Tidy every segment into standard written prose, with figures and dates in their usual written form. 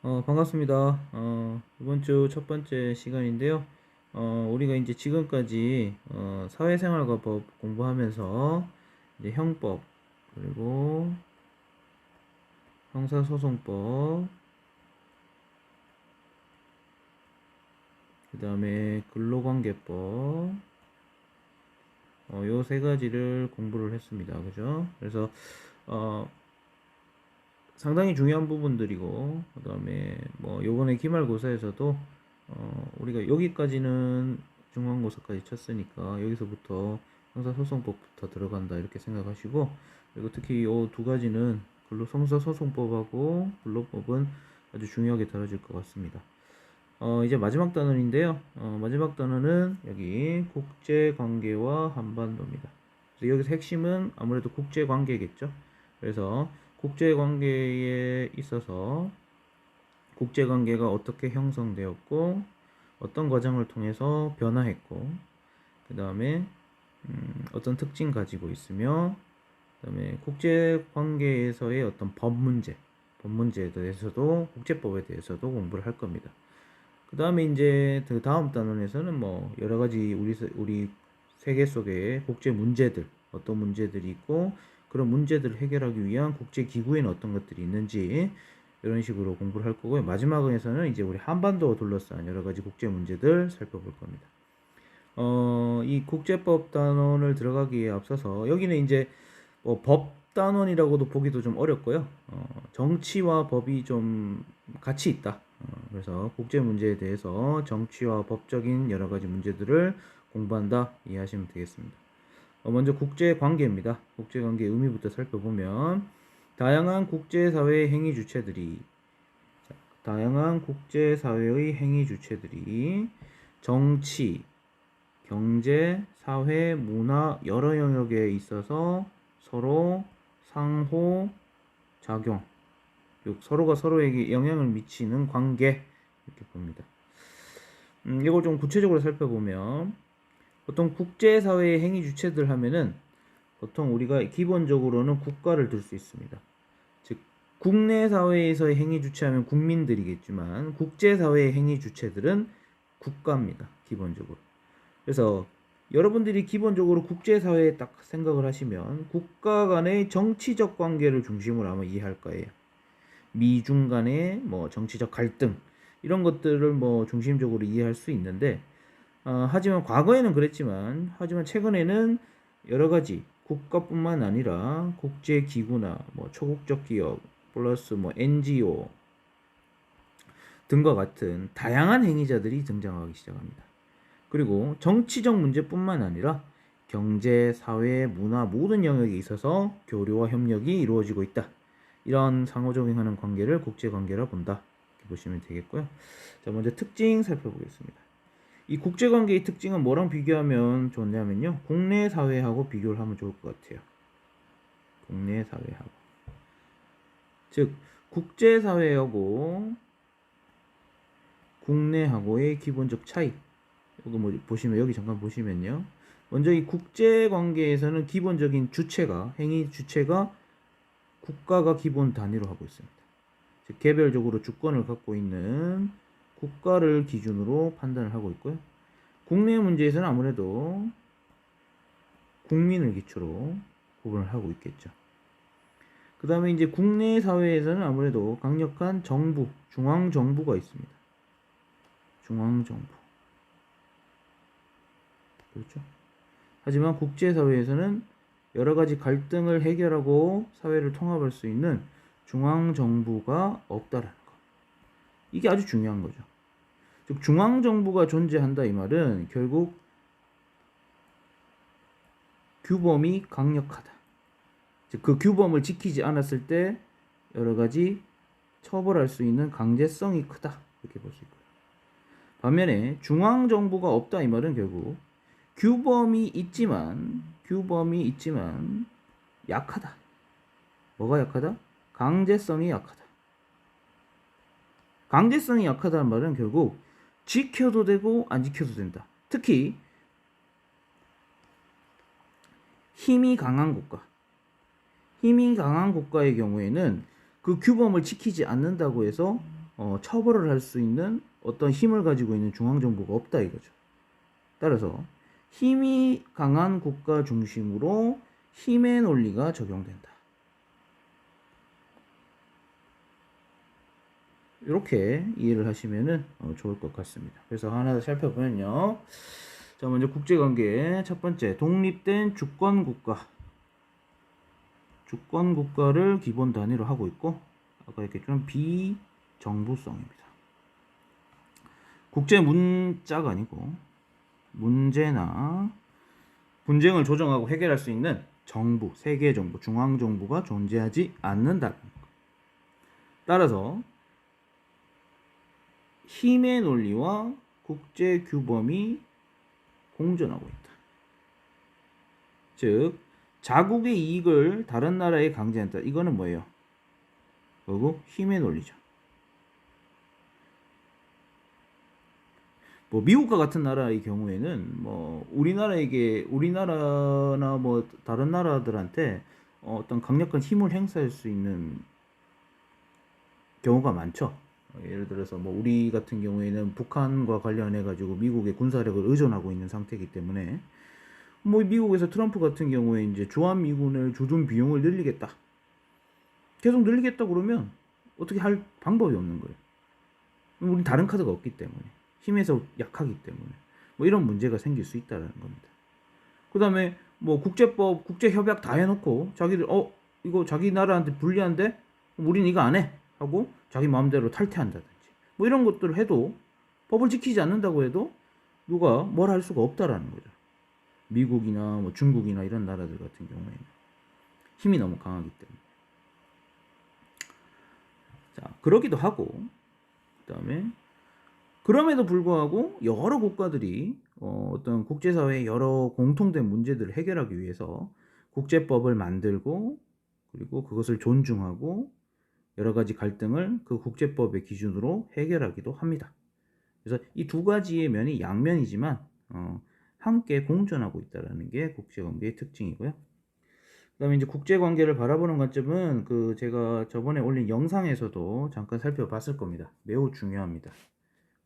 반갑습니다. 이번 주 첫 번째 시간인데요. 우리가 이제 지금까지 사회생활과 법 공부하면서 이제 형법, 그리고 형사소송법, 그 다음에 근로관계법, 요 세 가지를 공부를 했습니다. 그죠? 그래서, 어, 상당히 중요한 부분들이고, 그 다음에 뭐 요번에 기말고사에서도 우리가 여기까지는 중간고사까지 쳤으니까 여기서부터 형사소송법부터 들어간다 이렇게 생각하시고, 그리고 특히 요 두 가지는 형사소송법하고 근로법은 아주 중요하게 다뤄질 것 같습니다. 이제 마지막 단원인데요. 마지막 단원은 여기 국제관계와 한반도입니다. 그래서 여기서 핵심은 아무래도 국제관계겠죠. 그래서 국제관계에 있어서 국제관계가 어떻게 형성되었고 어떤 과정을 통해서 변화했고 그 다음에 어떤 특징 가지고 있으며 그 다음에 국제관계에서의 어떤 법 문제에 대해서도 국제법에 대해서도 공부를 할 겁니다. 그 다음에 이제 그 다음 단원에서는 뭐 여러 가지 우리 세계 속의 국제 문제들 어떤 문제들이 있고 그런 문제들을 해결하기 위한 국제 기구에는 어떤 것들이 있는지 이런 식으로 공부를 할 거고요. 마지막에서는 이제 우리 한반도와 둘러싼 여러 가지 국제 문제들 살펴볼 겁니다. 이 국제법 단원을 들어가기에 앞서서 여기는 이제 법 단원이라고도 보기도 좀 어렵고요. 정치와 법이 좀 같이 있다. 그래서 국제 문제에 대해서 정치와 법적인 여러 가지 문제들을 공부한다 이해하시면 되겠습니다. 먼저 국제관계입니다. 국제관계 의미부터 살펴보면 다양한 국제사회의 행위 주체들이 다양한 국제사회의 행위 주체들이 정치, 경제, 사회, 문화 여러 영역에 있어서 서로 상호 작용, 서로가 서로에게 영향을 미치는 관계 이렇게 봅니다. 이걸 좀 구체적으로 살펴보면 보통 국제사회의 행위 주체들 하면은 보통 우리가 기본적으로는 국가를 들 수 있습니다. 즉 국내 사회에서의 행위 주체하면 국민들이겠지만 국제사회의 행위 주체들은 국가입니다. 기본적으로. 그래서 여러분들이 기본적으로 국제사회에 딱 생각을 하시면 국가 간의 정치적 관계를 중심으로 아마 이해할 거예요. 미중 간의 뭐 정치적 갈등 이런 것들을 뭐 중심적으로 이해할 수 있는데 하지만 과거에는 그랬지만 하지만 최근에는 여러 가지 국가뿐만 아니라 국제 기구나 뭐 초국적 기업 플러스 뭐 NGO 등과 같은 다양한 행위자들이 등장하기 시작합니다. 그리고 정치적 문제뿐만 아니라 경제, 사회, 문화 모든 영역에 있어서 교류와 협력이 이루어지고 있다. 이런 상호작용하는 관계를 국제관계라 본다. 이렇게 보시면 되겠고요. 자, 먼저 특징 살펴보겠습니다. 이 국제관계의 특징은 뭐랑 비교하면 좋냐면요. 국내 사회하고 비교를 하면 좋을 것 같아요. 국내 사회하고. 즉, 국제사회하고 국내하고의 기본적 차이. 이거 뭐 보시면 여기 잠깐 보시면요. 먼저 이 국제관계에서는 기본적인 주체가 행위 주체가 국가가 기본 단위로 하고 있습니다. 즉 개별적으로 주권을 갖고 있는 국가를 기준으로 판단을 하고 있고요. 국내 문제에서는 아무래도 국민을 기초로 구분을 하고 있겠죠. 그 다음에 이제 국내 사회에서는 아무래도 강력한 정부, 중앙정부가 있습니다. 중앙정부. 그렇죠. 하지만 국제사회에서는 여러 가지 갈등을 해결하고 사회를 통합할 수 있는 중앙정부가 없다라는 거. 이게 아주 중요한 거죠. 즉 중앙정부가 존재한다 이 말은 결국 규범이 강력하다. 즉 그 규범을 지키지 않았을 때 여러 가지 처벌할 수 있는 강제성이 크다. 이렇게 볼 수 있고요. 반면에 중앙정부가 없다 이 말은 결국 규범이 있지만 약하다. 뭐가 약하다? 강제성이 약하다. 강제성이 약하다는 말은 결국 지켜도 되고 안 지켜도 된다. 특히 힘이 강한 국가의 경우에는 그 규범을 지키지 않는다고 해서 처벌을 할 수 있는 어떤 힘을 가지고 있는 중앙정부가 없다 이거죠. 따라서 힘이 강한 국가 중심으로 힘의 논리가 적용된다. 이렇게 이해를 하시면은 좋을 것 같습니다. 그래서 하나 더 살펴보면요. 자, 먼저 국제관계 첫 번째, 독립된 주권국가. 주권국가를 기본 단위로 하고 있고, 아까 얘기했지만 비정부성입니다. 국제 문자가 아니고 문제나 분쟁을 조정하고 해결할 수 있는 정부, 세계 정부, 중앙 정부가 존재하지 않는다는 것. 따라서 힘의 논리와 국제 규범이 공존하고 있다. 즉 자국의 이익을 다른 나라에 강제한다. 이거는 뭐예요? 결국 힘의 논리죠. 뭐 미국과 같은 나라의 경우에는 뭐 우리나라나 뭐 다른 나라들한테 어떤 강력한 힘을 행사할 수 있는 경우가 많죠. 예를 들어서 뭐 우리 같은 경우에는 북한과 관련해 가지고 미국의 군사력을 의존하고 있는 상태이기 때문에 뭐 미국에서 트럼프 같은 경우에 이제 주한미군을 주둔 비용을 늘리겠다. 계속 늘리겠다 그러면 어떻게 할 방법이 없는 거예요. 우린 다른 카드가 없기 때문에 힘에서 약하기 때문에 뭐 이런 문제가 생길 수 있다는 겁니다. 그 다음에 뭐 국제법, 국제협약 다 해놓고 자기들 이거 자기 나라한테 불리한데 우린 이거 안 해 하고 자기 마음대로 탈퇴한다든지 뭐 이런 것들을 해도 법을 지키지 않는다고 해도 누가 뭘 할 수가 없다라는 거죠. 미국이나 뭐 중국이나 이런 나라들 같은 경우에는 힘이 너무 강하기 때문에. 자, 그러기도 하고 그다음에 그럼에도 불구하고 여러 국가들이 어떤 국제사회의 여러 공통된 문제들을 해결하기 위해서 국제법을 만들고 그리고 그것을 존중하고 여러 가지 갈등을 그 국제법의 기준으로 해결하기도 합니다. 그래서 이 두 가지의 면이 양면이지만 함께 공존하고 있다는 게 국제관계의 특징이고요. 그다음에 이제 국제관계를 바라보는 관점은 그 제가 저번에 올린 영상에서도 잠깐 살펴봤을 겁니다. 매우 중요합니다.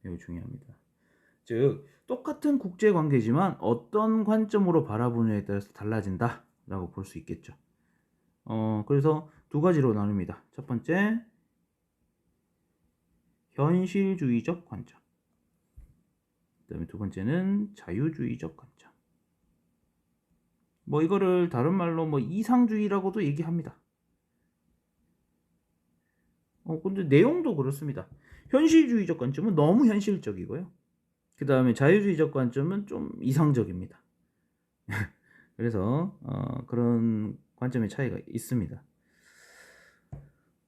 매우 중요합니다. 즉 똑같은 국제관계지만 어떤 관점으로 바라보느냐에 따라서 달라진다라고 볼 수 있겠죠. 그래서 두 가지로 나눕니다. 첫 번째, 현실주의적 관점. 그다음에 두 번째는 자유주의적 관점. 뭐 이거를 다른 말로 뭐 이상주의라고도 얘기합니다. 근데 내용도 그렇습니다. 현실주의적 관점은 너무 현실적이고요. 그 다음에 자유주의적 관점은 좀 이상적입니다. 그래서 그런 관점의 차이가 있습니다.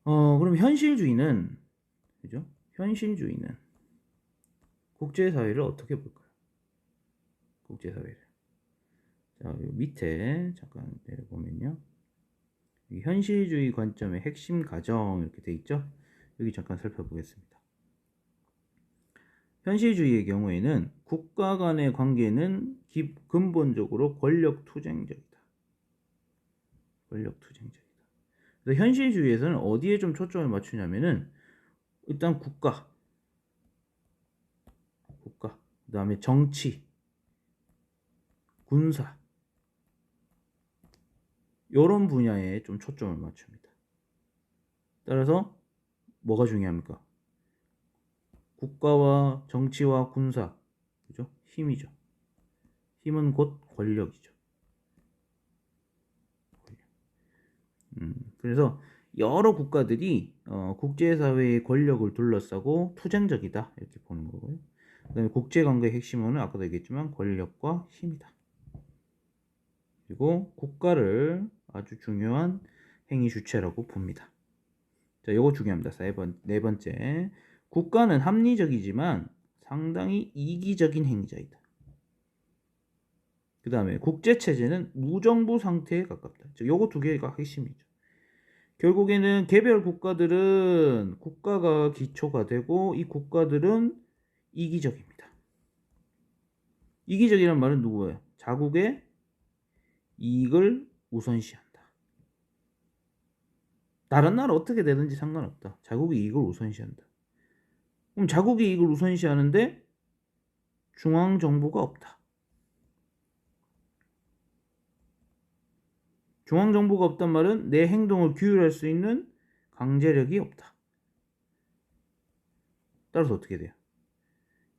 그럼 현실주의는 그죠? 현실주의는 국제사회를 어떻게 볼까요? 국제사회를. 자, 요 밑에 잠깐 내려보면요. 현실주의 관점의 핵심 가정 이렇게 돼 있죠? 여기 잠깐 살펴보겠습니다. 현실주의의 경우에는 국가 간의 관계는 근본적으로 권력투쟁적이다. 권력투쟁적이다. 그래서 현실주의에서는 어디에 좀 초점을 맞추냐면은 일단 국가, 그 다음에 정치, 군사 이런 분야에 좀 초점을 맞춥니다. 따라서 뭐가 중요합니까? 국가와 정치와 군사, 그죠? 힘이죠. 힘은 곧 권력이죠. 그래서 여러 국가들이 국제사회의 권력을 둘러싸고 투쟁적이다 이렇게 보는 거고요. 그다음에 국제관계의 핵심은 아까도 얘기했지만 권력과 힘이다. 그리고 국가를 아주 중요한 행위 주체라고 봅니다. 자, 요거 중요합니다. 네 번째, 국가는 합리적이지만 상당히 이기적인 행위자이다. 그 다음에 국제체제는 무정부 상태에 가깝다. 즉, 요거 두 개가 핵심이죠. 결국에는 개별 국가들은 국가가 기초가 되고 이 국가들은 이기적입니다. 이기적이란 말은 누구예요? 자국의 이익을 우선시한다. 다른 나라 어떻게 되든지 상관없다. 자국의 이익을 우선시한다. 그럼 자국이 이걸 우선시하는데 중앙 정부가 없다. 중앙 정부가 없단 말은 내 행동을 규율할 수 있는 강제력이 없다. 따라서 어떻게 돼요?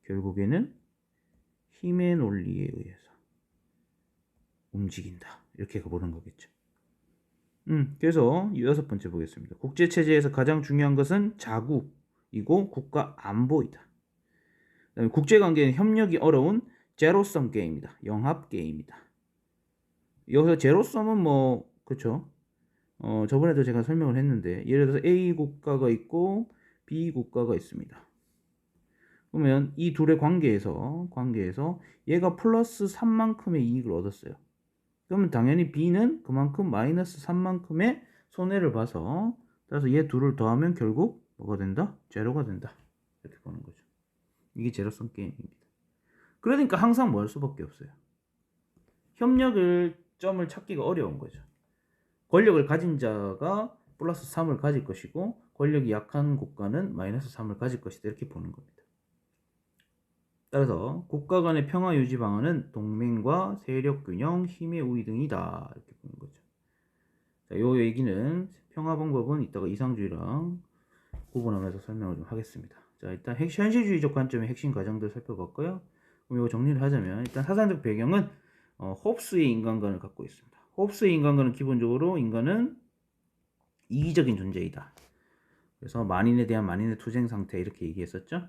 결국에는 힘의 논리에 의해서 움직인다. 이렇게 보는 거겠죠. 그래서 6번째 보겠습니다. 국제체제에서 가장 중요한 것은 자국이고 국가 안보이다. 그다음에 국제관계는 협력이 어려운 제로섬 게임이다. 영합 게임이다. 여기서 제로섬은 뭐 그렇죠. 저번에도 제가 설명을 했는데 예를 들어서 A 국가가 있고 B 국가가 있습니다. 그러면 이 둘의 관계에서 얘가 플러스 3만큼의 이익을 얻었어요. 그러면 당연히 B는 그만큼 마이너스 3만큼의 손해를 봐서 따라서 얘 둘을 더하면 결국 뭐가 된다? 제로가 된다. 이렇게 보는 거죠. 이게 제로섬 게임입니다. 그러니까 항상 뭐 할 수밖에 없어요. 협력을 점을 찾기가 어려운 거죠. 권력을 가진 자가 플러스 3을 가질 것이고 권력이 약한 국가는 마이너스 3을 가질 것이다. 이렇게 보는 겁니다. 따라서 국가 간의 평화 유지 방안은 동맹과 세력 균형, 힘의 우위 등이다. 이렇게 보는 거죠. 자, 요 얘기는 평화 방법은 이따가 이상주의랑 구분하면서 설명을 좀 하겠습니다. 자, 일단 현실주의적 관점의 핵심 과정들 살펴봤고요. 그럼 이거 정리를 하자면 일단 사상적 배경은 홉스의 인간관을 갖고 있습니다. 홉스의 인간관은 기본적으로 인간은 이기적인 존재이다. 그래서 만인에 대한 만인의 투쟁 상태 이렇게 얘기했었죠.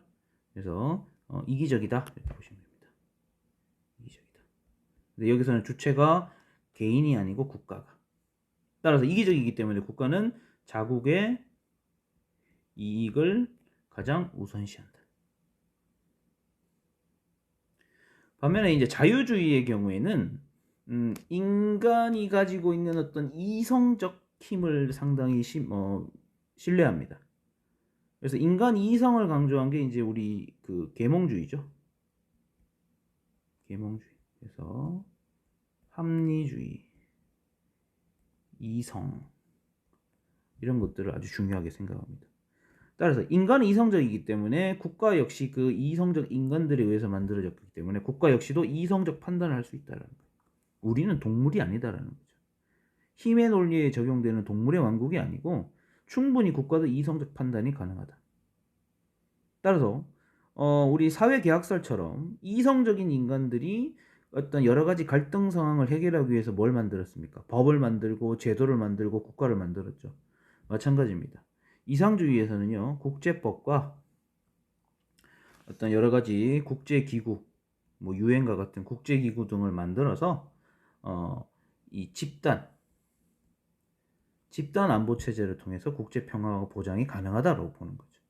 그래서 이기적이다 이렇게 보시면 됩니다. 이기적이다. 근데 여기서는 주체가 개인이 아니고 국가가. 따라서 이기적이기 때문에 국가는 자국의 이익을 가장 우선시한다. 반면에 이제 자유주의의 경우에는 인간이 가지고 있는 어떤 이성적 힘을 상당히 신뢰합니다. 그래서 인간 이성을 강조한 게 이제 우리 그 계몽주의죠. 계몽주의. 그래서 합리주의, 이성 이런 것들을 아주 중요하게 생각합니다. 따라서 인간은 이성적이기 때문에 국가 역시 그 이성적 인간들에 의해서 만들어졌기 때문에 국가 역시도 이성적 판단을 할 수 있다는 거예요. 우리는 동물이 아니다라는 거죠. 힘의 논리에 적용되는 동물의 왕국이 아니고 충분히 국가도 이성적 판단이 가능하다. 따라서 우리 사회계약설처럼 이성적인 인간들이 어떤 여러 가지 갈등 상황을 해결하기 위해서 뭘 만들었습니까? 법을 만들고 제도를 만들고 국가를 만들었죠. 마찬가지입니다. 이상주의에서는요, 국제법과 어떤 여러 가지 국제기구, 뭐 유엔과 같은 국제기구 등을 만들어서 이 집단 안보 체제를 통해서 국제 평화와 보장이 가능하다고 보는 거죠.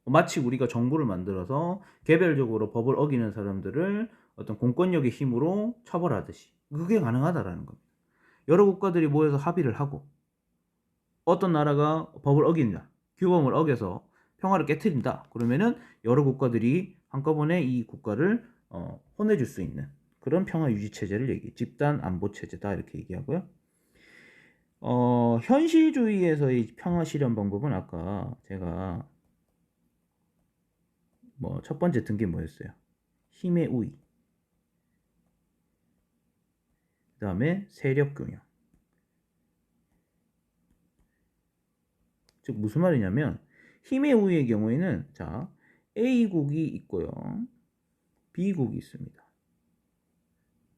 마치 우리가 정부를 만들어서 개별적으로 법을 어기는 사람들을 어떤 공권력의 힘으로 처벌하듯이 그게 가능하다라는 겁니다. 여러 국가들이 모여서 합의를 하고 어떤 나라가 법을 어긴다, 규범을 어겨서 평화를 깨트린다. 그러면은 여러 국가들이 한꺼번에 이 국가를 혼내줄 수 있는 그런 평화 유지 체제를 집단 안보 체제다 이렇게 얘기하고요. 현실주의에서의 평화 실현 방법은 아까 제가 뭐 첫 번째 든 게 뭐였어요? 힘의 우위. 그 다음에 세력 균형. 즉 무슨 말이냐면 힘의 우위의 경우에는 자 A국이 있고요. B국이 있습니다.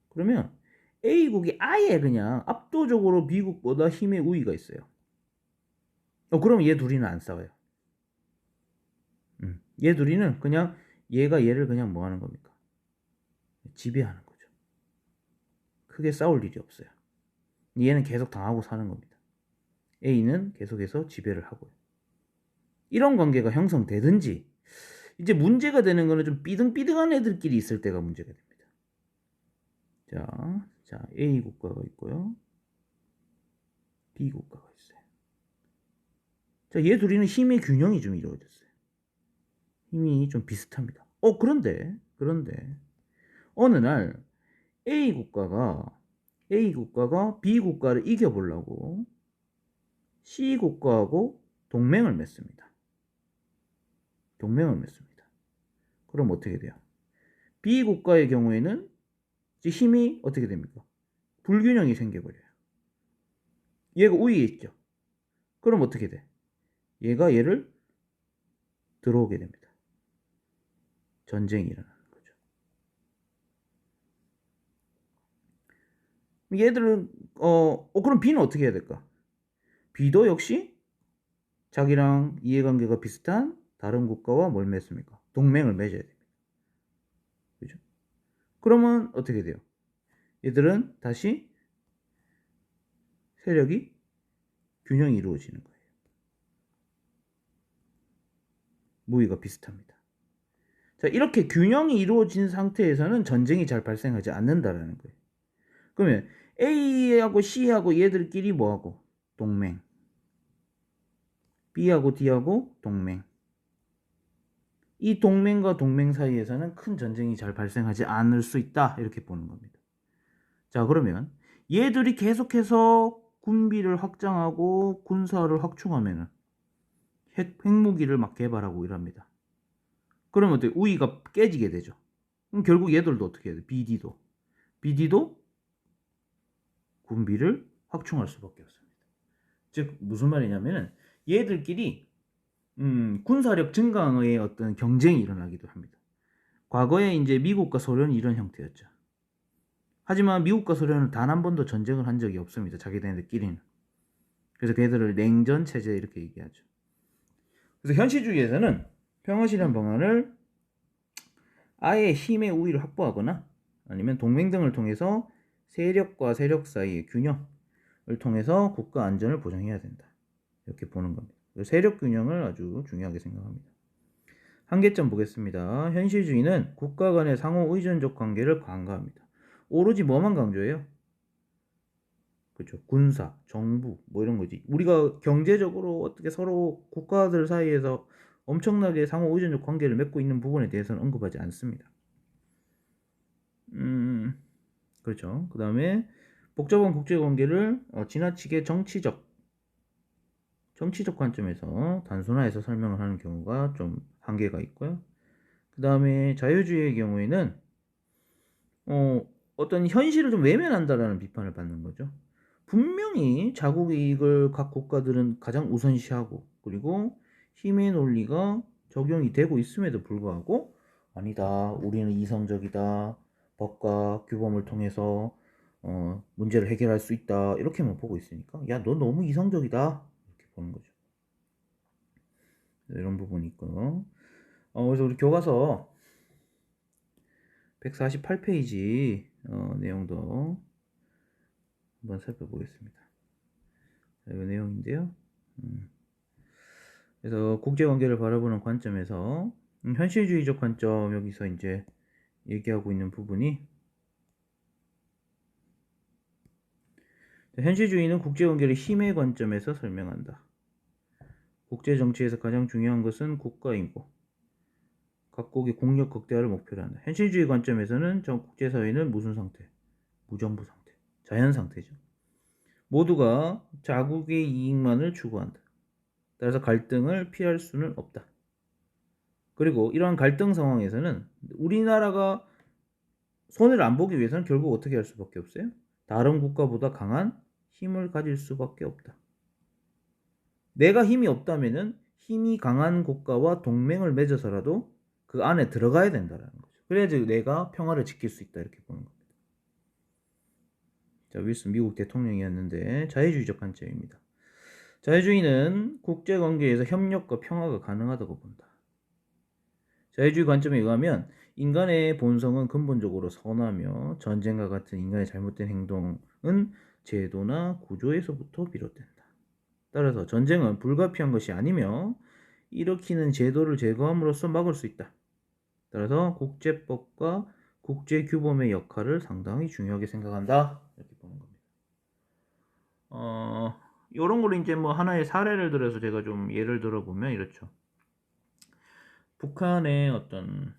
그러면 A국이 아예 그냥 압도적으로 B국보다 힘의 우위가 있어요. 그럼 얘 둘이는 안 싸워요. 얘 둘이는 그냥 얘가 얘를 그냥 뭐 하는 겁니까? 지배하는 거죠. 크게 싸울 일이 없어요. 얘는 계속 당하고 사는 겁니다. A는 계속해서 지배를 하고요. 이런 관계가 형성되든지 이제 문제가 되는 거는 좀 삐등삐등한 애들끼리 있을 때가 문제가 됩니다. 자 A 국가가 있고요. B 국가가 있어요. 자, 얘 둘이는 힘의 균형이 좀 이루어졌어요. 힘이 좀 비슷합니다. 그런데 어느 날 A 국가가 B 국가를 이겨보려고 C 국가하고 동맹을 맺습니다. 동맹을 맺습니다. 그럼 어떻게 돼요? B국가의 경우에는 힘이 어떻게 됩니까? 불균형이 생겨버려요. 얘가 우위에 있죠. 그럼 어떻게 돼? 얘가 얘를 들어오게 됩니다. 전쟁이 일어나는 거죠. 얘들은 그럼 B는 어떻게 해야 될까? B도 역시 자기랑 이해관계가 비슷한 다른 국가와 뭘 맺습니까? 동맹을 맺어야 됩니다. 그죠? 그러면 어떻게 돼요? 얘들은 다시 세력이 균형이 이루어지는 거예요. 무위가 비슷합니다. 자, 이렇게 균형이 이루어진 상태에서는 전쟁이 잘 발생하지 않는다라는 거예요. 그러면 A하고 C하고 얘들끼리 뭐하고? 동맹. B하고 D하고 동맹. 이 동맹과 동맹 사이에서는 큰 전쟁이 잘 발생하지 않을 수 있다. 이렇게 보는 겁니다. 자, 그러면 얘들이 계속해서 군비를 확장하고 군사를 확충하면은 핵무기를 막 개발하고 이럽니다. 그러면 어떻게 우위가 깨지게 되죠. 그럼 결국 얘들도 어떻게 해야 돼? BD도 군비를 확충할 수밖에 없습니다. 즉 무슨 말이냐면은 얘들끼리 군사력 증강의 어떤 경쟁이 일어나기도 합니다. 과거에 이제 미국과 소련이 이런 형태였죠. 하지만 미국과 소련은 단 한 번도 전쟁을 한 적이 없습니다. 자기네들끼리는. 그래서 걔들을 냉전 체제 이렇게 얘기하죠. 그래서 현실주의에서는 평화실현 방안을 아예 힘의 우위를 확보하거나 아니면 동맹 등을 통해서 세력과 세력 사이의 균형을 통해서 국가 안전을 보장해야 된다. 이렇게 보는 겁니다. 세력 균형을 아주 중요하게 생각합니다. 한계점 보겠습니다. 현실주의는 국가 간의 상호 의존적 관계를 강조합니다. 오로지 뭐만 강조해요? 그렇죠. 군사, 정부 뭐 이런 거지. 우리가 경제적으로 어떻게 서로 국가들 사이에서 엄청나게 상호 의존적 관계를 맺고 있는 부분에 대해서는 언급하지 않습니다. 그렇죠. 그 다음에 복잡한 국제관계를 지나치게 정치적 관점에서 단순화해서 설명을 하는 경우가 좀 한계가 있고요. 그 다음에 자유주의의 경우에는 어떤 현실을 좀 외면한다라는 비판을 받는 거죠. 분명히 자국 이익을 각 국가들은 가장 우선시하고 그리고 힘의 논리가 적용이 되고 있음에도 불구하고 아니다. 우리는 이성적이다. 법과 규범을 통해서 문제를 해결할 수 있다. 이렇게만 보고 있으니까 야, 너 너무 이성적이다. 이렇게 보는 거죠. 이런 부분이 있고요. 그래서 우리 교과서 148페이지 내용도 한번 살펴보겠습니다. 자, 이 내용인데요. 그래서 국제관계를 바라보는 관점에서 현실주의적 관점 여기서 이제 얘기하고 있는 부분이 현실주의는 국제관계를 힘의 관점에서 설명한다. 국제정치에서 가장 중요한 것은 국가이고 각국의 국력 극대화를 목표로 한다. 현실주의 관점에서는 전 국제사회는 무슨 상태? 무정부 상태, 자연 상태죠. 모두가 자국의 이익만을 추구한다. 따라서 갈등을 피할 수는 없다. 그리고 이러한 갈등 상황에서는 우리나라가 손해를 안 보기 위해서는 결국 어떻게 할 수밖에 없어요? 다른 국가보다 강한 힘을 가질 수밖에 없다. 내가 힘이 없다면은 힘이 강한 국가와 동맹을 맺어서라도 그 안에 들어가야 된다는 거죠. 그래야지 내가 평화를 지킬 수 있다 이렇게 보는 겁니다. 자, 윌슨 미국 대통령이었는데 자유주의적 관점입니다. 자유주의는 국제관계에서 협력과 평화가 가능하다고 본다. 자유주의 관점에 의하면 인간의 본성은 근본적으로 선하며 전쟁과 같은 인간의 잘못된 행동은 제도나 구조에서부터 비롯된다. 따라서 전쟁은 불가피한 것이 아니며 일으키는 제도를 제거함으로써 막을 수 있다. 따라서 국제법과 국제규범의 역할을 상당히 중요하게 생각한다. 이렇게 보는 겁니다. 이런 걸 이제 뭐 하나의 사례를 들어서 제가 좀 예를 들어보면 이렇죠. 북한의 어떤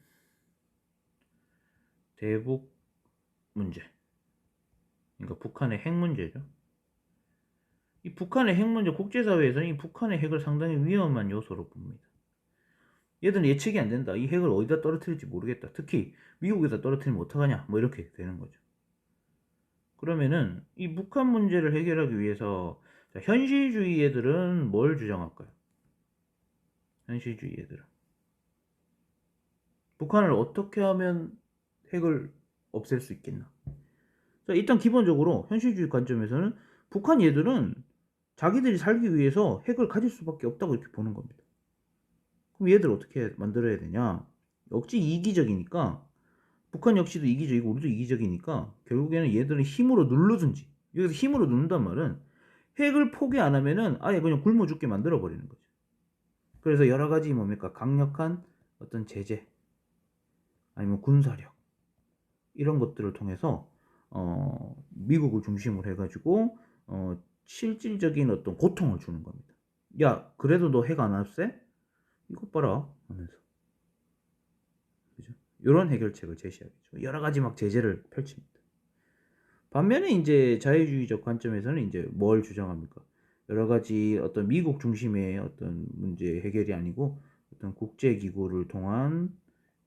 대북 문제, 그러니까 북한의 핵 문제죠. 이 북한의 핵 문제, 국제사회에서는 이 북한의 핵을 상당히 위험한 요소로 봅니다. 얘들은 예측이 안 된다. 이 핵을 어디다 떨어뜨릴지 모르겠다. 특히 미국에다 떨어뜨리면 어떡하냐. 뭐 이렇게 되는 거죠. 그러면은 이 북한 문제를 해결하기 위해서 자, 현실주의 애들은 뭘 주장할까요? 현실주의 애들은 북한을 어떻게 하면 핵을 없앨 수 있겠나? 자, 일단 기본적으로 현실주의 관점에서는 북한 얘들은 자기들이 살기 위해서 핵을 가질 수밖에 없다고 이렇게 보는 겁니다. 그럼 얘들 어떻게 만들어야 되냐? 역시 이기적이니까 북한 역시도 이기적이고 우리도 이기적이니까 결국에는 얘들은 힘으로 누르든지 여기서 힘으로 누른단 말은 핵을 포기 안 하면은 아예 그냥 굶어 죽게 만들어 버리는 거죠. 그래서 여러 가지 뭡니까 강력한 어떤 제재 아니면 군사력 이런 것들을 통해서 미국을 중심으로 해가지고 실질적인 어떤 고통을 주는 겁니다. 야 그래도 너 핵 안 없애? 이것 봐라 하면서 그죠? 이런 해결책을 제시하겠죠. 여러 가지 막 제재를 펼칩니다. 반면에 이제 자유주의적 관점에서는 이제 뭘 주장합니까? 여러 가지 어떤 미국 중심의 어떤 문제 해결이 아니고 어떤 국제기구를 통한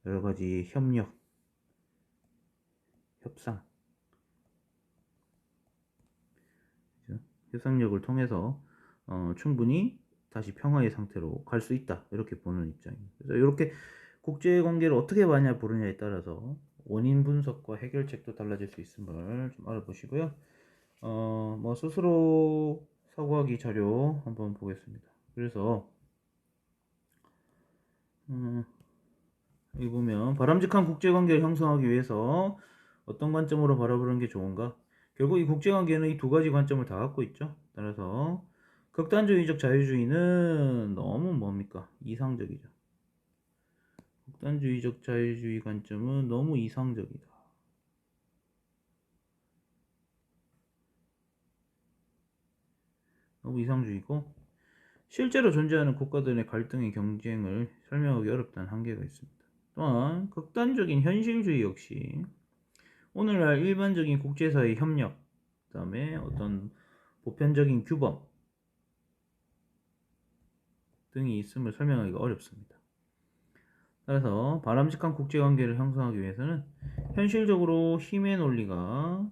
여러 가지 협력, 협상, 그죠? 협상력을 통해서 충분히 다시 평화의 상태로 갈 수 있다 이렇게 보는 입장입니다. 그래서 이렇게 국제 관계를 어떻게 마냐 보느냐에 따라서 원인 분석과 해결책도 달라질 수 있음을 좀 알아보시고요. 뭐 스스로 사고하기 자료 한번 보겠습니다. 그래서 여기 보면 바람직한 국제관계를 형성하기 위해서 어떤 관점으로 바라보는 게 좋은가? 결국 이 국제관계는 이 두 가지 관점을 다 갖고 있죠. 따라서 극단주의적 자유주의는 너무 뭡니까? 이상적이죠. 극단주의적 자유주의 관점은 너무 이상적이다. 너무 이상주의고 실제로 존재하는 국가들의 갈등의 경쟁을 설명하기 어렵다는 한계가 있습니다. 또한 극단적인 현실주의 역시 오늘날 일반적인 국제사회 협력, 그 다음에 어떤 보편적인 규범 등이 있음을 설명하기가 어렵습니다. 따라서 바람직한 국제관계를 형성하기 위해서는 현실적으로 힘의 논리가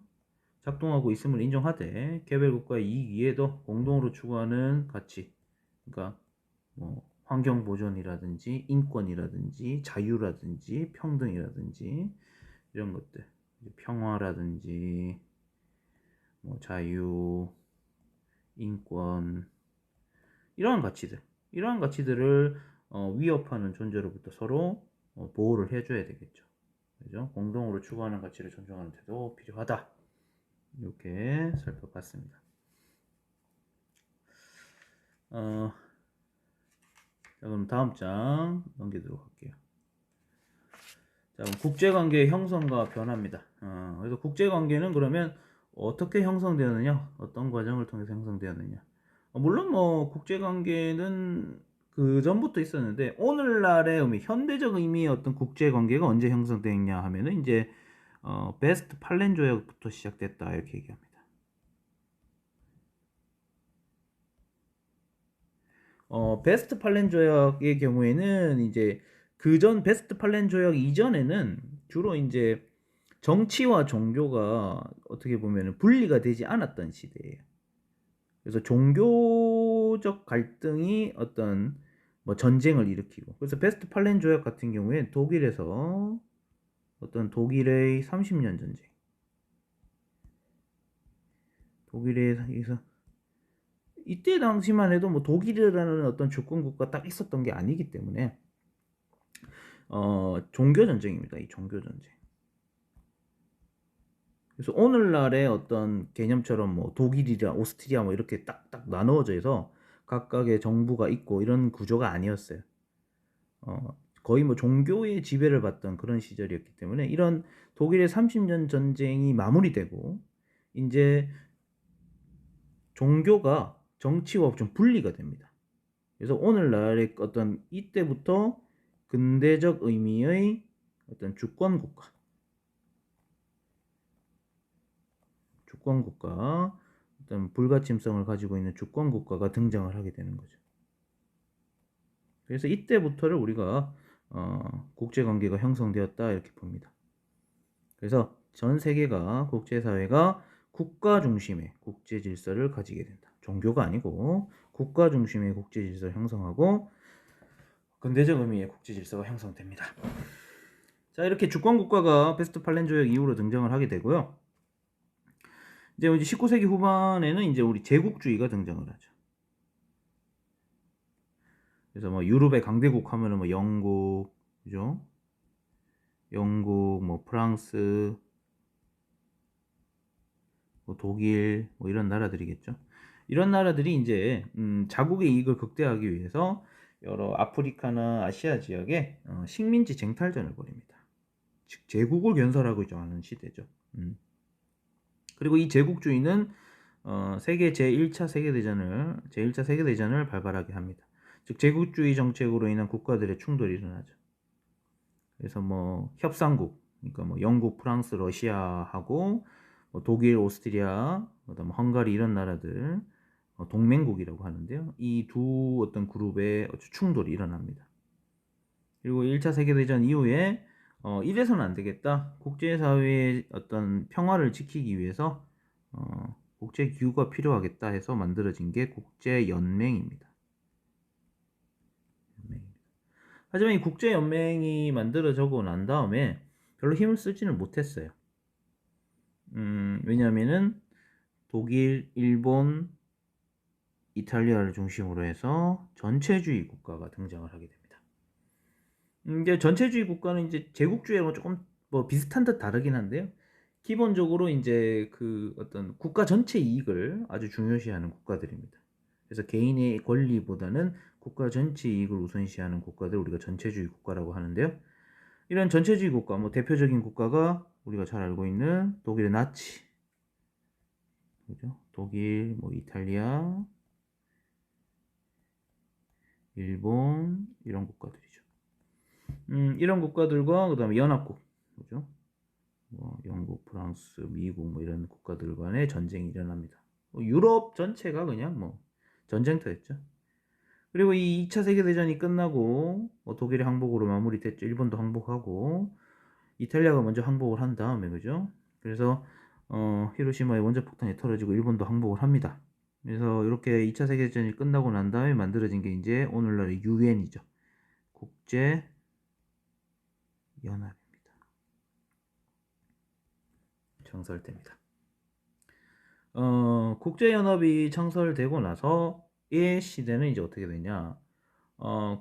작동하고 있음을 인정하되 개별국가의 이익 이에도 공동으로 추구하는 가치, 그러니까 뭐 환경 보존이라든지 인권이라든지 자유라든지 평등이라든지 이런 것들, 평화라든지 뭐 자유, 인권 이러한 가치들을 위협하는 존재로부터 서로 보호를 해줘야 되겠죠. 그죠? 공동으로 추구하는 가치를 존중하는 태도 필요하다. 이렇게 살펴봤습니다. 자, 그럼 다음 장 넘기도록 할게요. 자, 그럼 국제관계의 형성과 변화입니다. 그래서 국제관계는 그러면 어떻게 형성되었느냐? 어떤 과정을 통해서 형성되었느냐? 물론 뭐 국제관계는 그 전부터 있었는데 오늘날의 의미, 현대적 의미의 어떤 국제관계가 언제 형성됐냐 하면은 이제 베스트 팔렌 조약부터 시작됐다 이렇게 얘기합니다. 베스트 팔렌 조약의 경우에는 이제 그전 베스트 팔렌 조약 이전에는 주로 이제 정치와 종교가 어떻게 보면 분리가 되지 않았던 시대예요. 그래서 종교적 갈등이 어떤 뭐 전쟁을 일으키고 그래서 베스트 팔렌 조약 같은 경우에 독일에서 어떤 독일의 30년 전쟁 독일에서 이때 당시만 해도 뭐 독일이라는 어떤 주권국가 딱 있었던 게 아니기 때문에 종교 전쟁입니다. 이 종교 전쟁. 그래서 오늘날의 어떤 개념처럼 뭐 독일이랑 오스트리아 뭐 이렇게 딱딱 나누어져 있어 각각의 정부가 있고 이런 구조가 아니었어요. 거의 뭐 종교의 지배를 받던 그런 시절이었기 때문에 이런 독일의 30년 전쟁이 마무리되고 이제 종교가 정치와 좀 분리가 됩니다. 그래서 오늘날의 어떤 이때부터 근대적 의미의 어떤 주권국가 어떤 불가침성을 가지고 있는 주권국가가 등장을 하게 되는 거죠. 그래서 이때부터를 우리가 국제관계가 형성되었다 이렇게 봅니다. 그래서 전 세계가 국제사회가 국가 중심의 국제 질서를 가지게 된다. 종교가 아니고 국가 중심의 국제 질서를 형성하고 근대적 의미의 국제 질서가 형성됩니다. 자, 이렇게 주권 국가가 베스트팔렌 조약 이후로 등장을 하게 되고요. 이제 19세기 후반에는 이제 우리 제국주의가 등장을 하죠. 그래서 뭐 유럽의 강대국 하면은 뭐 영국, 그죠? 영국, 뭐 프랑스, 뭐 독일, 뭐 이런 나라들이겠죠. 이런 나라들이 이제 자국의 이익을 극대화하기 위해서 여러 아프리카나 아시아 지역에 식민지 쟁탈전을 벌입니다. 즉 제국을 건설하고자 하는 시대죠. 그리고 이 제국주의는 세계 제1차 세계대전을 발발하게 합니다. 즉 제국주의 정책으로 인한 국가들의 충돌이 일어나죠. 그래서 뭐 협상국, 그러니까 뭐 영국, 프랑스, 러시아하고 뭐 독일, 오스트리아, 그다음 헝가리 이런 나라들 동맹국이라고 하는데요. 이 두 어떤 그룹의 충돌이 일어납니다. 그리고 1차 세계대전 이후에 이래서는 안 되겠다. 국제사회의 어떤 평화를 지키기 위해서 국제기구가 필요하겠다 해서 만들어진 게 국제연맹입니다. 하지만 이 국제연맹이 만들어지고 난 다음에 별로 힘을 쓰지는 못했어요. 왜냐하면은 독일, 일본, 이탈리아를 중심으로 해서 전체주의 국가가 등장을 하게 됩니다. 이제 전체주의 국가는 이제 제국주의하고 조금 뭐 비슷한 듯 다르긴 한데요. 기본적으로 이제 그 어떤 국가 전체 이익을 아주 중요시하는 국가들입니다. 그래서 개인의 권리보다는 국가 전체 이익을 우선시하는 국가들 우리가 전체주의 국가라고 하는데요. 이런 전체주의 국가, 뭐 대표적인 국가가 우리가 잘 알고 있는 독일의 나치, 그죠? 독일, 뭐 이탈리아, 일본 이런 국가들이죠. 이런 국가들과 그다음에 연합국, 그죠? 뭐 영국, 프랑스, 미국 뭐 이런 국가들 간의 전쟁이 일어납니다. 유럽 전체가 그냥 뭐 전쟁터였죠. 그리고 이 2차 세계대전이 끝나고 독일이 항복으로 마무리됐죠. 일본도 항복하고 이탈리아가 먼저 항복을 한 다음에 그죠. 그래서 히로시마의 원자폭탄이 터져지고 일본도 항복을 합니다. 그래서 이렇게 2차 세계대전이 끝나고 난 다음에 만들어진 게 이제 오늘날의 유엔이죠. 국제 연합입니다. 창설됩니다. 국제연합이 창설되고 나서의 시대는 이제 어떻게 되냐?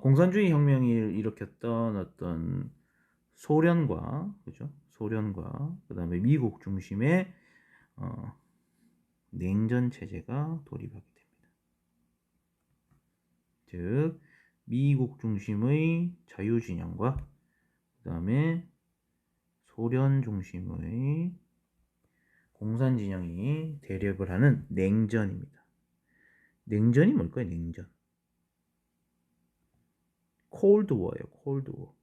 공산주의 혁명을 일으켰던 어떤 소련과, 그죠? 소련과, 그 다음에 미국 중심의, 냉전 체제가 돌입하게 됩니다. 즉, 미국 중심의 자유진영과, 그 다음에 소련 중심의 공산진영이 대립을 하는 냉전입니다. 냉전이 뭘까요? 냉전. 콜드 워예요. 콜드 워.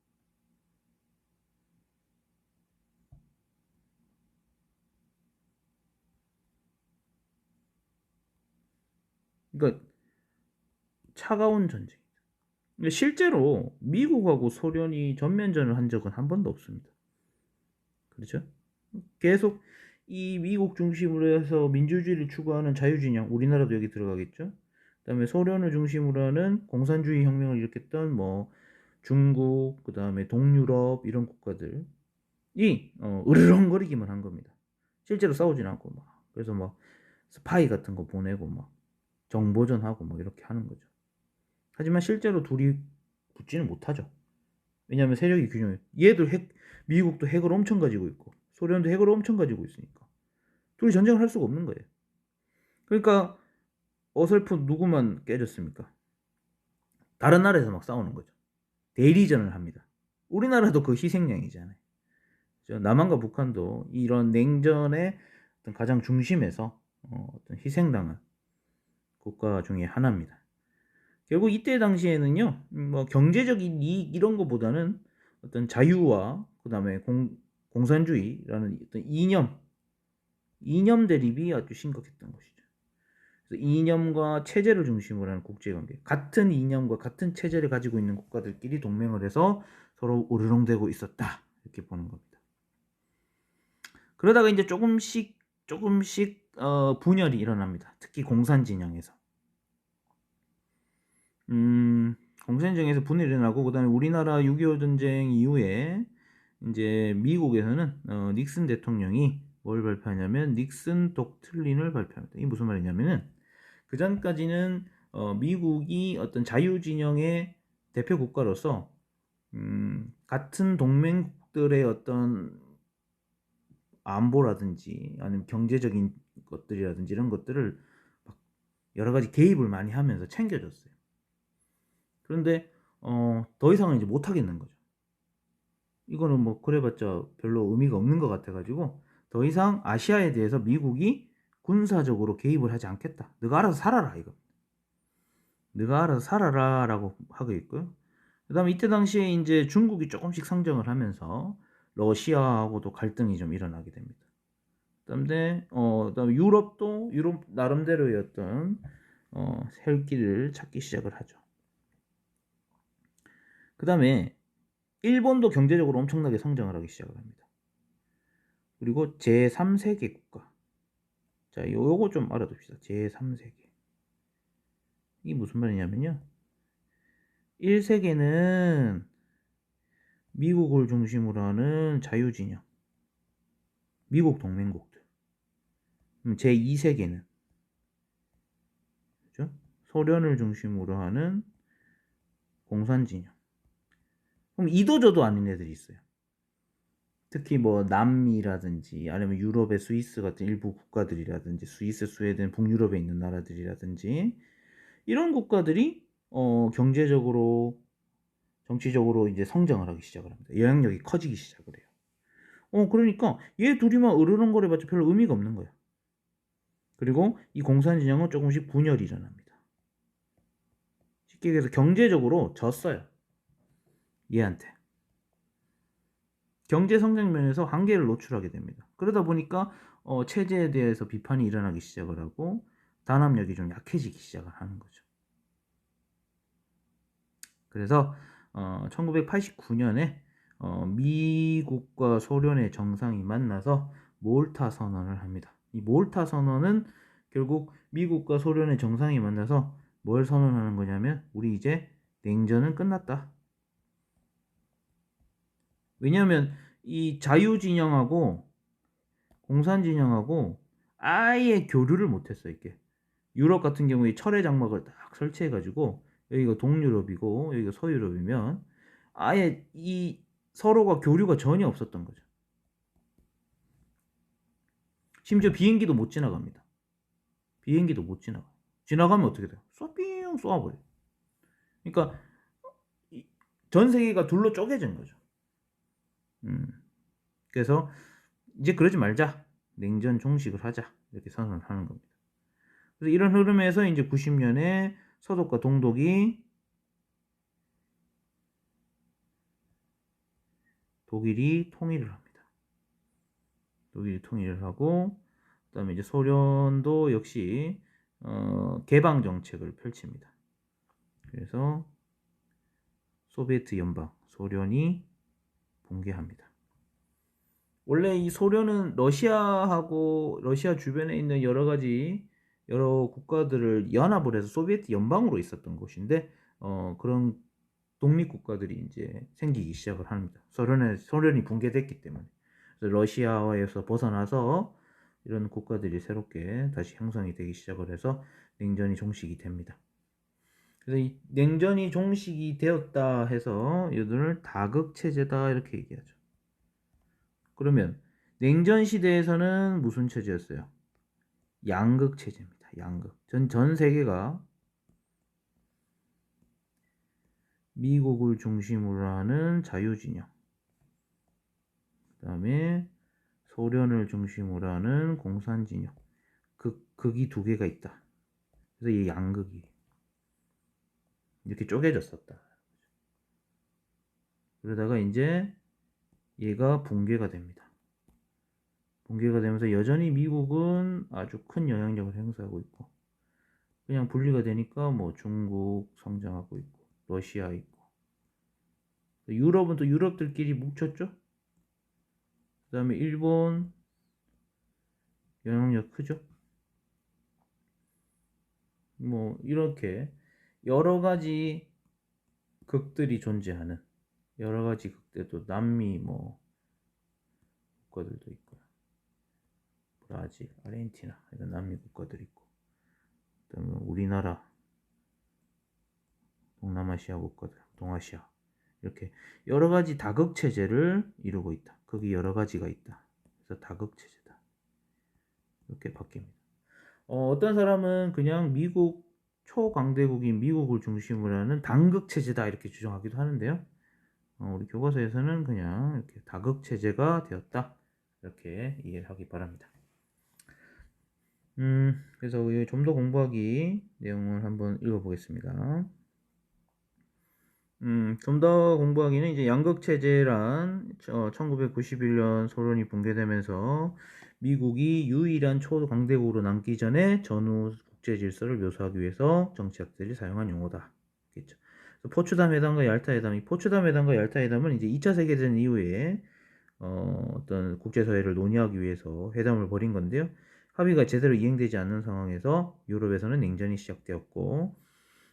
그러니까 차가운 전쟁. 실제로 미국하고 소련이 전면전을 한 적은 한 번도 없습니다. 그렇죠? 계속 이 미국 중심으로 해서 민주주의를 추구하는 자유진영, 우리나라도 여기 들어가겠죠? 그다음에 소련을 중심으로 하는 공산주의 혁명을 일으켰던 뭐 중국, 그다음에 동유럽 이런 국가들이 으르렁거리기만 한 겁니다. 실제로 싸우진 않고 막 그래서 막 스파이 같은 거 보내고 막 정보전하고 막 이렇게 하는 거죠. 하지만 실제로 둘이 붙지는 못하죠. 왜냐하면 세력이 균형해. 미국도 핵을 엄청 가지고 있고 소련도 핵을 엄청 가지고 있으니까 둘이 전쟁을 할 수가 없는 거예요. 그러니까 어설픈 누구만 깨졌습니까? 다른 나라에서 막 싸우는 거죠. 대리전을 합니다. 우리나라도 그 희생양이잖아요. 남한과 북한도 이런 냉전의 어떤 가장 중심에서 어떤 희생당한 국가 중에 하나입니다. 결국 이때 당시에는요, 뭐 경제적인 이익 이런 것보다는 어떤 자유와 그다음에 공산주의라는 어떤 이념 대립이 아주 심각했던 것이죠. 그래서 이념과 체제를 중심으로 하는 국제관계. 같은 이념과 같은 체제를 가지고 있는 국가들끼리 동맹을 해서 서로 으르렁대고 있었다. 이렇게 보는 겁니다. 그러다가 이제 조금씩 분열이 일어납니다. 특히 공산 진영에서. 공산 진영에서 분열이 일어나고 그다음에 우리나라 6.25 전쟁 이후에 이제 미국에서는 닉슨 대통령이 뭘 발표하냐면 닉슨 독트린을 발표합니다. 이게 무슨 말이냐면은 그 전까지는 미국이 어떤 자유진영의 대표 국가로서 같은 동맹국들의 어떤 안보라든지 아니면 경제적인 것들이라든지 이런 것들을 막 여러 가지 개입을 많이 하면서 챙겨줬어요. 그런데 더 이상은 이제 못 하겠는 거죠. 이거는 뭐 그래봤자 별로 의미가 없는 것 같아가지고 더 이상 아시아에 대해서 미국이 군사적으로 개입을 하지 않겠다. 너가 알아서 살아라 이거. 너가 알아서 살아라라고 하고 있고요. 그다음에 이때 당시에 이제 중국이 조금씩 성장을 하면서 러시아하고도 갈등이 좀 일어나게 됩니다. 그다음에 유럽도 유럽 나름대로의 어떤 살 길을 찾기 시작을 하죠. 그다음에 일본도 경제적으로 엄청나게 성장을 하기 시작을 합니다. 그리고 제3세계 국가. 자, 요거 좀 알아둡시다. 제3세계. 이게 무슨 말이냐면요. 1세계는 미국을 중심으로 하는 자유진영, 미국 동맹국들. 제2세계는 그죠? 소련을 중심으로 하는 공산진영. 그럼 이도저도 아닌 애들이 있어요. 특히 뭐 남미라든지 아니면 유럽의 스위스 같은 일부 국가들이라든지 스위스, 스웨덴, 북유럽에 있는 나라들이라든지 이런 국가들이 경제적으로 정치적으로 이제 성장을 하기 시작을 합니다. 영향력이 커지기 시작을 해요. 그러니까 얘 둘이만 으르렁거려봤자 별로 의미가 없는 거야. 그리고 이 공산진영은 조금씩 분열이 일어납니다. 쉽게 얘기해서 경제적으로 졌어요. 얘한테. 경제 성장 면에서 한계를 노출하게 됩니다. 그러다 보니까 체제에 대해서 비판이 일어나기 시작을 하고 단합력이 좀 약해지기 시작을 하는 거죠. 그래서 1989년에 미국과 소련의 정상이 만나서 몰타 선언을 합니다. 이 몰타 선언은 결국 미국과 소련의 정상이 만나서 뭘 선언하는 거냐면 우리 이제 냉전은 끝났다. 왜냐하면 이 자유진영하고 공산진영하고 아예 교류를 못했어 이게. 유럽 같은 경우에 철의 장막을 딱 설치해가지고 여기가 동유럽이고 여기가 서유럽이면 아예 이 서로가 교류가 전혀 없었던 거죠. 심지어 비행기도 못 지나갑니다. 비행기도 못 지나가. 지나가면 어떻게 돼요? 쏘삥 쏘아버려. 그러니까 전 세계가 둘로 쪼개진 거죠. 그래서 이제 그러지 말자. 냉전 종식을 하자. 이렇게 선언을 하는 겁니다. 그래서 이런 흐름에서 이제 90년에 서독과 동독이 독일이 통일을 합니다. 독일이 통일을 하고 그다음에 이제 소련도 역시 개방 정책을 펼칩니다. 그래서 소비에트 연방, 소련이 붕괴합니다. 원래 이 소련은 러시아하고 러시아 주변에 있는 여러 국가들을 연합을 해서 소비에트 연방으로 있었던 곳인데 그런 독립 국가들이 이제 생기기 시작을 합니다. 소련이 붕괴됐기 때문에. 그래서 러시아에서 벗어나서 이런 국가들이 새롭게 다시 형성이 되기 시작을 해서 냉전이 종식이 됩니다. 그래서 이 냉전이 종식이 되었다 해서 이들을 다극 체제다 이렇게 얘기하죠. 그러면 냉전 시대에서는 무슨 체제였어요? 양극 체제입니다. 양극. 전 세계가 미국을 중심으로 하는 자유진영, 그 다음에 소련을 중심으로 하는 공산진영, 극이 두 개가 있다. 그래서 이 양극이 이렇게 쪼개졌었다. 그러다가 이제 얘가 붕괴가 됩니다. 붕괴가 되면서 여전히 미국은 아주 큰 영향력을 행사하고 있고 그냥 분리가 되니까 뭐 중국 성장하고 있고 러시아 있고 유럽은 또 유럽들끼리 뭉쳤죠. 그 다음에 일본 영향력 크죠. 뭐 이렇게 여러 가지 극들이 존재하는 여러 가지 극들도 남미 뭐 국가들도 있고요. 브라질, 아르헨티나 이런 남미 국가들 있고 그다음에 우리나라, 동남아시아 국가들, 동아시아 이렇게 여러 가지 다극 체제를 이루고 있다. 거기 여러 가지가 있다. 그래서 다극 체제다. 이렇게 바뀝니다. 어떤 사람은 그냥 미국 초강대국인 미국을 중심으로 하는 단극 체제다 이렇게 주장하기도 하는데요. 우리 교과서에서는 그냥 이렇게 다극 체제가 되었다 이렇게 이해를 하기 바랍니다. 그래서 좀 더 공부하기 내용을 한번 읽어보겠습니다. 좀 더 공부하기는 이제 양극 체제란 1991년 소련이 붕괴되면서 미국이 유일한 초강대국으로 남기 전에 전후 국제 질서를 묘사하기 위해서 정치학들이 사용한 용어다. 겠죠. 포츠담 회담과 얄타 회담, 이 포츠담 회담과 얄타 회담은 이제 2차 세계대전 이후에 어떤 국제사회를 논의하기 위해서 회담을 벌인 건데요. 합의가 제대로 이행되지 않는 상황에서 유럽에서는 냉전이 시작되었고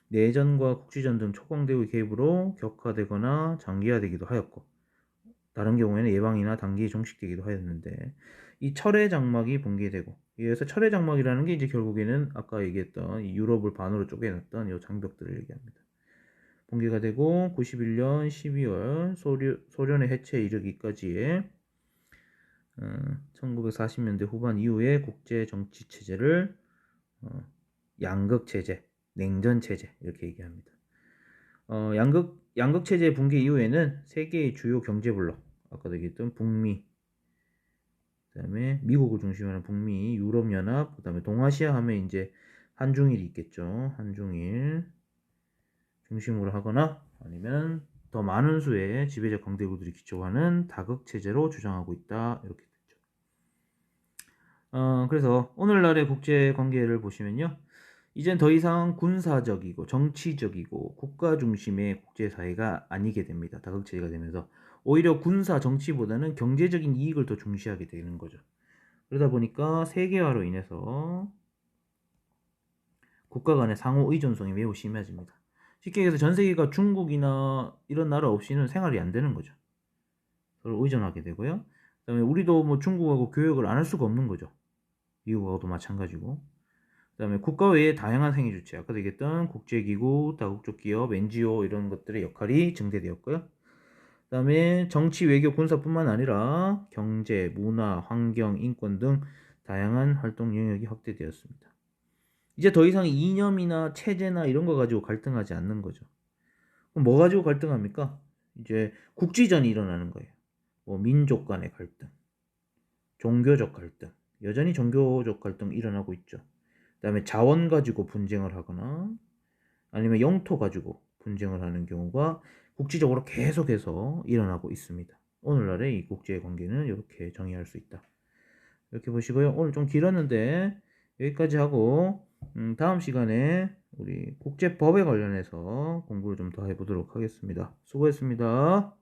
내전과 국지전 등 초강대국의 개입으로 격화되거나 장기화되기도 하였고 다른 경우에는 예방이나 단기 종식되기도 하였는데 이 철의 장막이 붕괴되고 이어서 철의 장막이라는 게 이제 결국에는 아까 얘기했던 이 유럽을 반으로 쪼개놨던 이 장벽들을 얘기합니다. 붕괴가 되고 91년 12월 소련의 해체에 이르기까지의 1940년대 후반 이후의 국제 정치 체제를 양극 체제, 냉전 체제 이렇게 얘기합니다. 양극 체제 붕괴 이후에는 세계의 주요 경제 블록, 아까도 얘기했던 북미, 그다음에 미국을 중심으로 하는 북미, 유럽 연합, 그다음에 동아시아 하면 이제 한중일이 있겠죠. 한중일 중심으로 하거나 아니면 더 많은 수의 지배적 강대국들이 기초하는 다극 체제로 주장하고 있다 이렇게 됐죠. 그래서 오늘날의 국제 관계를 보시면요. 이젠 더 이상 군사적이고 정치적이고 국가 중심의 국제사회가 아니게 됩니다. 다극체제가 되면서 오히려 군사 정치보다는 경제적인 이익을 더 중시하게 되는 거죠. 그러다 보니까 세계화로 인해서 국가 간의 상호 의존성이 매우 심해집니다. 쉽게 얘기해서 전 세계가 중국이나 이런 나라 없이는 생활이 안 되는 거죠. 서로 의존하게 되고요. 그다음에 우리도 뭐 중국하고 교역을 안 할 수가 없는 거죠. 미국하고도 마찬가지고. 그다음에 국가 외에 다양한 생애 주체, 아까도 얘기했던 국제기구, 다국적 기업, NGO 이런 것들의 역할이 증대되었고요. 그다음에 정치, 외교, 군사뿐만 아니라 경제, 문화, 환경, 인권 등 다양한 활동 영역이 확대되었습니다. 이제 더 이상 이념이나 체제나 이런 거 가지고 갈등하지 않는 거죠. 그럼 뭐 가지고 갈등합니까? 이제 국지전이 일어나는 거예요. 뭐 민족 간의 갈등, 종교적 갈등, 여전히 종교적 갈등 일어나고 있죠. 그다음에 자원 가지고 분쟁을 하거나 아니면 영토 가지고 분쟁을 하는 경우가 국지적으로 계속해서 일어나고 있습니다. 오늘날의 이 국제 관계는 이렇게 정의할 수 있다. 이렇게 보시고요. 오늘 좀 길었는데 여기까지 하고 다음 시간에 우리 국제법에 관련해서 공부를 좀 더 해보도록 하겠습니다. 수고했습니다.